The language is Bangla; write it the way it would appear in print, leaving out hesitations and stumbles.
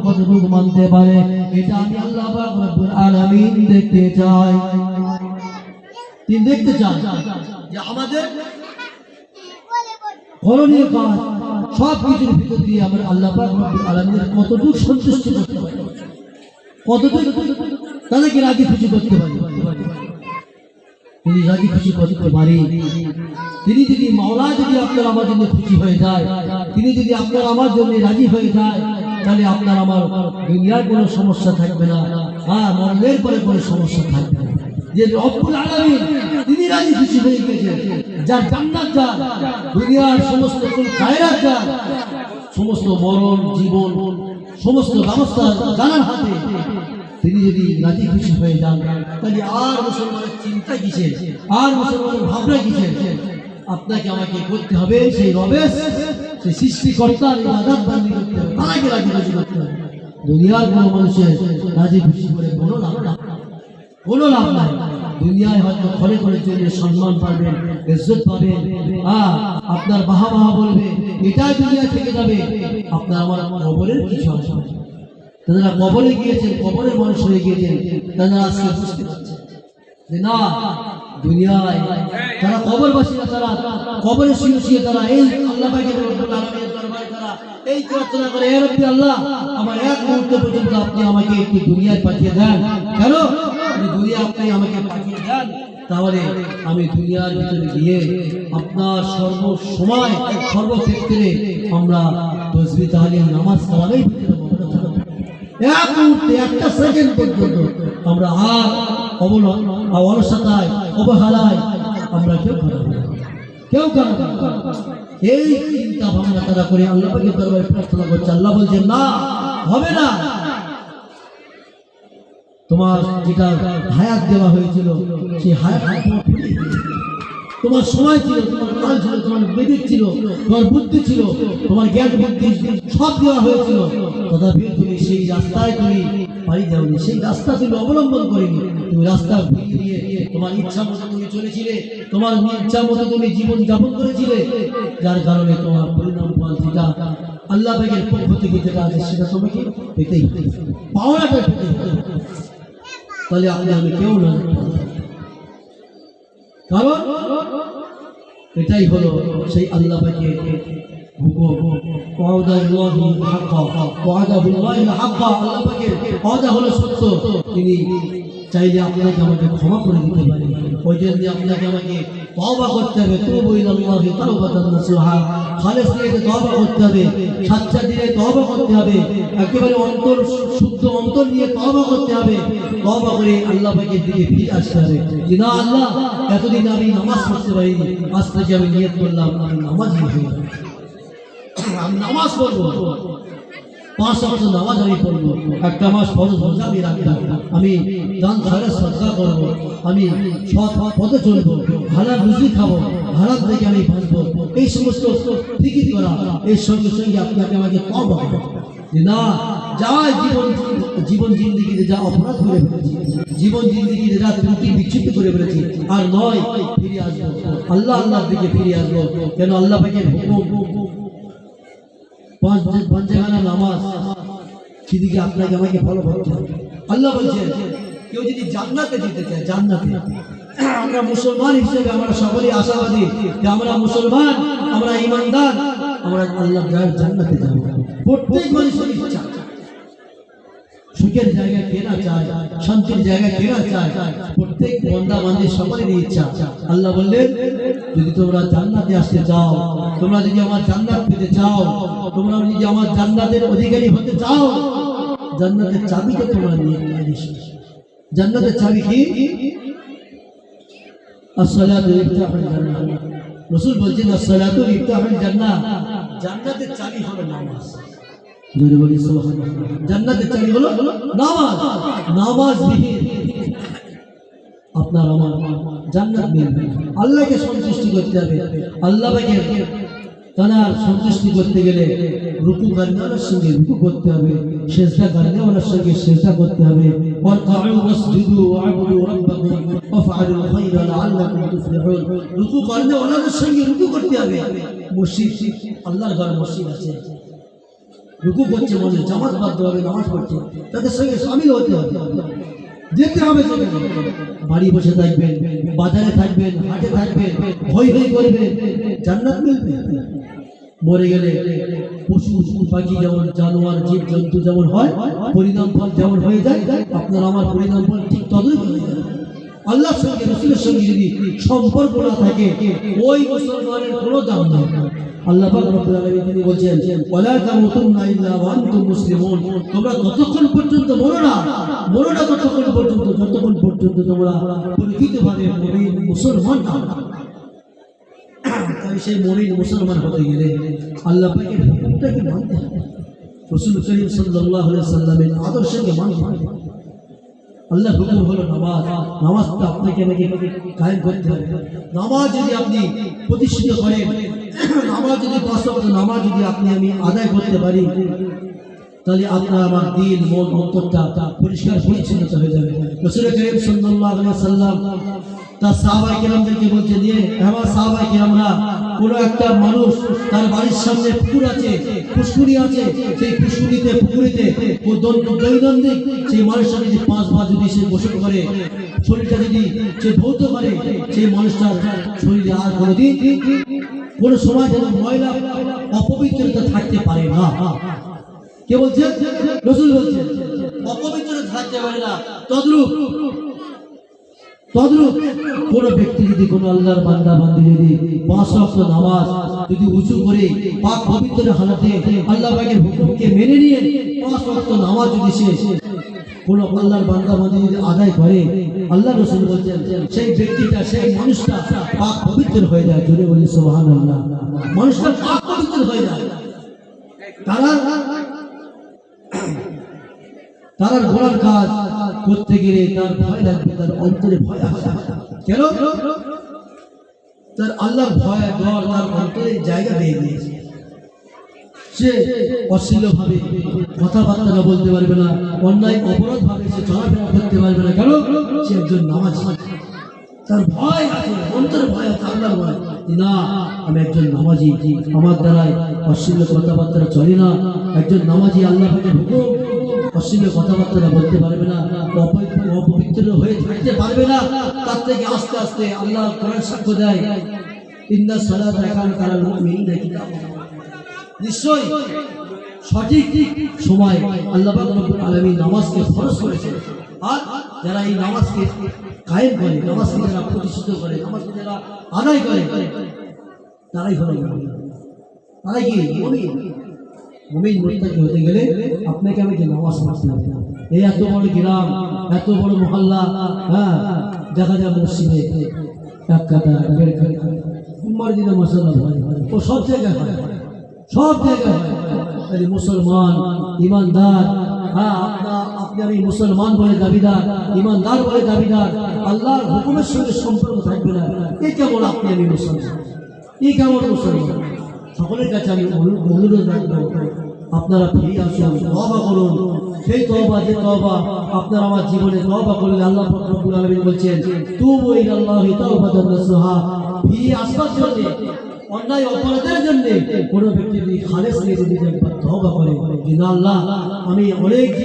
কতটুকু মানতে পারে, এটা আমি আল্লাহ পাক রব্বুল আলামিন দেখতে চাই। তিনি দেখতে চান যে আমাদের করণীয় কাজ সব কিছুর ভিতর দিয়ে আমরা আল্লাহ পাক রব্বুল আলামিনের কতটুকু সন্তুষ্ট করতে পারি, কতটুকু তাদেরকে রাজি খুশি করতে পারি। তিনি রাজি খুশি করতে পারি, তিনি যদি মাওলা যদি আপনার আমার জন্য খুশি হয়ে যায়, তিনি যদি আপনার আমার জন্য রাজি হয়ে যায়, তাহলে আপনার আমার দুনিয়ার কোনো সমস্যা থাকবে না, হ্যাঁ মরণের পরে কোনো সমস্যা থাকবে না। যে রব্বুল আলামিন তিনি রাজি খুশি হয়ে গেছেন, যার জান্নাত যার, দুনিয়ার সমস্ত কুল খায়রাত যার, সমস্ত মরণ জীবন সমস্ত ব্যবস্থা জানার হাতে, তিনি যদি রাজি খুশি হয়ে যান, তাহলে আর মুসলমানের চিন্তা কিসের, আর মুসলমানের ভাবনা কিসের? আপনাকে আমাকে করতে হবে সেই রবের, সেই সৃষ্টিকর্তার ইবাদত বন্দেগি করতে হবে, তাকে রাজি খুশি করতে হবে। দুনিয়ার কোনো মানুষের রাজি খুশি করে কোনো লাভ নাই, কোনো লাভ নাই। দুনিয়ায় হয়তো ঘরে ঘরে চলে সম্মান পাবেন, ইজ্জত পাবেন, আপনার বাহা বাহা বলবে, এটাই দুনিয়া থেকে যাবে। আপনার আমার কবরের কিছু আসবে, তারা কবরে গিয়েছেন, কবরের মানুষ হয়ে গিয়েছেন, তারা আজকে বুঝতে পারছেন যে না, দুনিয়ায় তারা কবরবাসীরা, তারা কবরে শুয়ে শুয়ে তারা এই আল্লাহ পাকের রব্বুল আলামিনের দরবারে তারা এই প্রার্থনা করে, হে রব্বি আল্লাহ, আমার এক মুহূর্ত পর্যন্ত আপনি আমাকে একটু দুনিয়ায় পাঠিয়ে দেন, কেন দুনিয়া আপনি আমাকে পাঠিয়ে দেন, তাহলে আমি দুনিয়ার ভিতরে গিয়ে আপনার সর্বসময় সর্বক্ষেত্রে আমরা তাসবিহ তাহলিল নামাজ কালামের ভিতরে এক মুহূর্তে একটা সেকেন্ড পর্যন্ত আমরা আর অলসতায় অবহেলায় আমরা কেউ কারণ এই চিন্তা ভাবনা তারা করে আল্লাহ পাকের দরবারে প্রার্থনা করছে। আল্লাহ বলছেন না, হবে না, তোমার যেটা হায়াত দেওয়া হয়েছিল সেই হায়াত তোমার সময় ছিল, তোমার কাল ছিল, তোমার বিবেক ছিল, তোমার বুদ্ধি ছিল, তোমার জ্ঞান বুদ্ধি সব দেওয়া হয়েছিল, তথাপি তুমি সেই রাস্তায় তুমি পাড়ি দাওনি, সেই রাস্তা তুমি অবলম্বন করেনি, তুমি রাস্তা ঘুরিয়ে দিয়ে তোমার ইচ্ছা মতো তুমি চলেছিলে, তোমার ইচ্ছা মতো তুমি জীবন যাপন করেছিলে, যার কারণে তোমার পরিণাম ফল যেটা আল্লাহ পাকের পক্ষ থেকে যেটা আছে সেটা তোমাকে পেতেই হবে, পাওয়াটা পেতেই হবে। তাহলে আমি কেউ না, কারণ এটাই হলো সেই আল্লাহ পাকের হুকুম। আল্লাহ পাকের ওয়াদা হলো সত্য, তিনি চাইলে আপনাকে আমাকে ক্ষমা করে দিতে পারেন। ওই জন্য আপনাকে আমাকে তওবা করতে হবে, তুবু ইলাল্লাহি তাওবাতান নাসুহা, খালেস নিয়ে তওবা করতে হবে, সাচ্চা দিয়ে তওবা করতে হবে, একেবারে অন্তর শুদ্ধ অন্তর নিয়ে তওবা করতে হবে। তওবা করে আল্লাহ পাকের দিকে ফিরে আসতে হবে যে না আল্লাহ, এতদিন আমি নামাজ পড়তে পারিনি, আজ থেকে আমি নিয়ত করলাম আমি নামাজি হয়ে যাব, আমি নামাজ পড়বো, 5 ওয়াক্ত নামাজ আমি পড়বো, একটা মাস ফরজ রোজা আমি রাখবো, আমি দান খয়রাত সাদকা করবো, আমি সৎ পথে চলবো, হালাল রুজি খাবো, হারাম থেকে আমি বাঁচবো, এই সমস্ত ফিকির করা, এর সঙ্গে সঙ্গে আপনাকে আমাকে তওবা করতে হবে যে না, যা জীবন জিন্দেগিতে যা অপরাধ করে ফেলেছি, জীবন জিন্দেগিতে যা ত্রুটি বিচ্ছিন্ন করে ফেলেছি, আর নয় ফিরে আসবো আল্লাহর দিকে ফিরে আসবো। কেন আল্লাহ পাকের হুকুম 5 জায়গা নামাজ, সেদিকে আপনাকে আমাকে ফলো করতে হবে। আল্লাহ বলছেন কেউ যদি জান্নাতে যেতে চায়, জান্নাতে, আমরা মুসলমান হিসেবে আমরা সকলেই আশাবাদী যে আমরা মুসলমান, আমরা ঈমানদার, আমরা আল্লাহর জান্নাতে যাব। প্রত্যেক মানুষের ইচ্ছা, সুখের জায়গা কেনা চায়, শান্তির জায়গা কেনা চায়, প্রত্যেক বান্দা বান্দির সকলেরই ইচ্ছা। আল্লাহ বললেন যদি তোমরা জান্নাতে আসতে চাও, তোমরা যদি আমার জান্নাত পেতে চাও, তোমরা যদি আমার জান্নাতের অধিকারী হতে চাও, জান্নাতের চাবিটা তোমরা নিয়ে এসো। জান্নাতের চাবি কি? আসসালাতু ইফতাহুল জান্নাহ। রাসূল বলেন আসসালাতু ইফতাহুল জান্নাহ, জান্নাতের চাবি হলো নামাজ। জোরে বলি সুবহানাল্লাহ। জান্নাতের চাবি হলো নামাজ। নামাজ বিহীন আপনার আমার জান্নাত মিলবে না। আল্লাহকে সন্তুষ্টি করতে হবে, আল্লাহকে তার সন্তুষ্টি করতে গেলে রুকু করবার সঙ্গে রুকু করতে হবে, সিজদা করবার সঙ্গে সিজদা করতে হবে। ওয়ারকাউ ওয়াসজুদু ওয়া'বুদু রাব্বাকুম ওয়াফআলুল খায়রা লাআল্লাকুম তুফলিহুন। রুকু করবার সঙ্গে রুকু করতে হবে। মসজিদ, আল্লাহর ঘর মসজিদ আছে, রুকু করছে মানুষ, জামাত বাঁধতে হবে, নামাজ পড়ছে, তাদের সঙ্গে সামিল হতে হবে, যেতে হবে সেখানে। বাড়ি বসে থাকবেন, বাজারে থাকবেন, হাটে থাকবেন, ভয় ভয় করবেন, জান্নাত মিলবে? মরে গেলে পশু পাখি যেমন, জানোয়ার জীব জন্তু যেমন হয়, পরিণাম ফল যেমন হয়ে যায়, আপনার আমার পরিণাম ফল ঠিক তদরূপ হয়ে যায়। আল্লাহর সঙ্গে রাসূলের সঙ্গে যদি সম্পর্ক না থাকে, ওই মুসলমানের কোনো দাম নেই। আল্লাহ পাক রব্বুল আলামিন তিনি বলছেন, ওয়ালা তামুতুন্না ইল্লা ওয়া আনতুম মুসলিমুন, তোমরা ততক্ষণ পর্যন্ত মরো না ততক্ষণ পর্যন্ত যতক্ষণ পর্যন্ত তোমরা পরিচিতভাবে মুমিন মুসলমান না। তাই সেই মুমিন মুসলমান হতে গেলে আল্লাহ পাকের হুকুমটাকে মানতে হবে, রাসূল করিম সাল্লাল্লাহু আলাইহি সাল্লামের আদর্শকে মানতে হবে। আল্লাহর হুকুম হলো নামাজ, নামাজটা আপনাকে আমাকে কায়েম করতে হবে। নামাজ যদি আপনি প্রতিষ্ঠিত করেন, নামাজ যদি ৫ ওয়াক্ত নামাজ যদি আপনি আমি আদায় করতে পারি, তাহলে আপনার আমার দিল মন অন্তরটা পরিষ্কার পরিচ্ছন্ন হয়ে যাবে। রাসূল করিম সাল্লাল্লাহু আলাইহি সাল্লাম তার সাহাবায়ে কেরামদেরকে বলছেন যে, আমার সাহাবায়ে কেরামরা, কোনো একটা মানুষ তার বাড়ির সামনে পুকুর আছে, পুষ্করিণী আছে, সেই পুষ্করিণীতে পুকুরিতে ও দৈনন্দিন সেই মানুষটা যদি 5 বার যদি সে গোসল করে, শরীরটা যদি সে ধৌত করে, সেই মানুষটার শরীরে আর কোনোদিন কোনো সময় যেন ময়লা অপবিত্রতা থাকতে পারে না। কে বলছেন? রাসূল বলছেন, অপবিত্র থাকতে পারে না। তদ্রূপ কোন ব্যক্তি যদি, কোন আল্লাহর বান্দা বান্দি যদি 5 ওয়াক্ত নামাজ যদি উঁচু করে পাক পবিত্র হালাতে আল্লাহ পাকের হুকুমকে মেনে নিয়ে 5 ওয়াক্ত নামাজ যদি সে কোন আল্লাহর বান্দা বান্দি যদি আদায় করে, আল্লাহ রাসূল বলছেন সেই ব্যক্তিটা, সেই মানুষটা পাক পবিত্র হয়ে যায়। জোরে বলি সুবহানাল্লাহ। মানুষটা পাক পবিত্র হয়ে যায়। তার গোড়ার কাজ করতে গেলে তার ভয় লাগবে, তার অন্তরে ভয় আসবে। কেন? তার আল্লাহর ভয় ডর তার অন্তরে জায়গা পেয়ে গিয়েছে। সে অশ্লীল ভাবে কথাবার্তা বলতে পারবে না, অন্যায় অপরাধ ভাবে সে চলাফেরা করতে পারবে না। কেন? সে একজন নামাজি, তার ভয় আছে, অন্তরে ভয় আছে, আল্লাহর ভয়। না, আমি একজন নামাজি, আমার দ্বারাই অশ্লীল কথাবার্তা চলে না। একজন নামাজি আল্লাহ পাকের হুকুম অশ্লীল কথাবার্তা বলতে পারবে না, অপবিত্র হয়ে থাকতে পারবে না। তার থেকে আস্তে আস্তে আল্লাহ কোরআন সাক্ষ্য দেয়, ইন্না সালাতা কানাত আলাল মুমিনিনা কিতাবান। নিশ্চয়ই সঠিক সময় আল্লাহ পাক রব্বুল আলামিন নামাজকে ফরজ করেছেন। আর যারা এই নামাজকে কায়েম করে, নামাজকে যারা প্রতিষ্ঠিত করে, নামাজকে যারা আদায় করে, তারাই হলো মুমিন। তারাই কি মুমিন? মুমিন মুত্তাকি হতে গেলে আপনাকে আমাকে নামাজ পড়তে হবে। এই এত বড় গ্রাম, এত বড় মহল্লা, হ্যাঁ, দেখা যায় মসজিদে 1 কাঠা 1.5 কাঠা মসজিদে মাশাআল্লাহ হয়, ও সব জায়গায় হয়, সব জায়গায় হয়। তাই মুসলমান ইমানদার, হ্যাঁ, আপনি আমি মুসলমান বলে দাবিদার, ইমানদার বলে দাবিদার, আল্লাহর হুকুমের সঙ্গে সম্পর্ক থাকবে না, এই কেমন আপনি আমি মুসলমান? এই কেমন মুসলমান? সকলের কাছে আমি অনুরোধ রাখবো, আপনারা ফিরে আসুন, তওবা করুন। সেই তওবা, যে তওবা আপনার আমার জীবনে তওবা করলে আল্লাহ পাক রব্বুল আলামিন বলছেন, তুবু ইলাল্লাহি তাওবাতান নাসুহা। ফিরে আসবার জন্য, অন্যায় অপরাধের জন্য কোনো ব্যক্তি যদি খালেস নিয়ে যদি তওবা করে, যে না আল্লাহ, আমি অনেক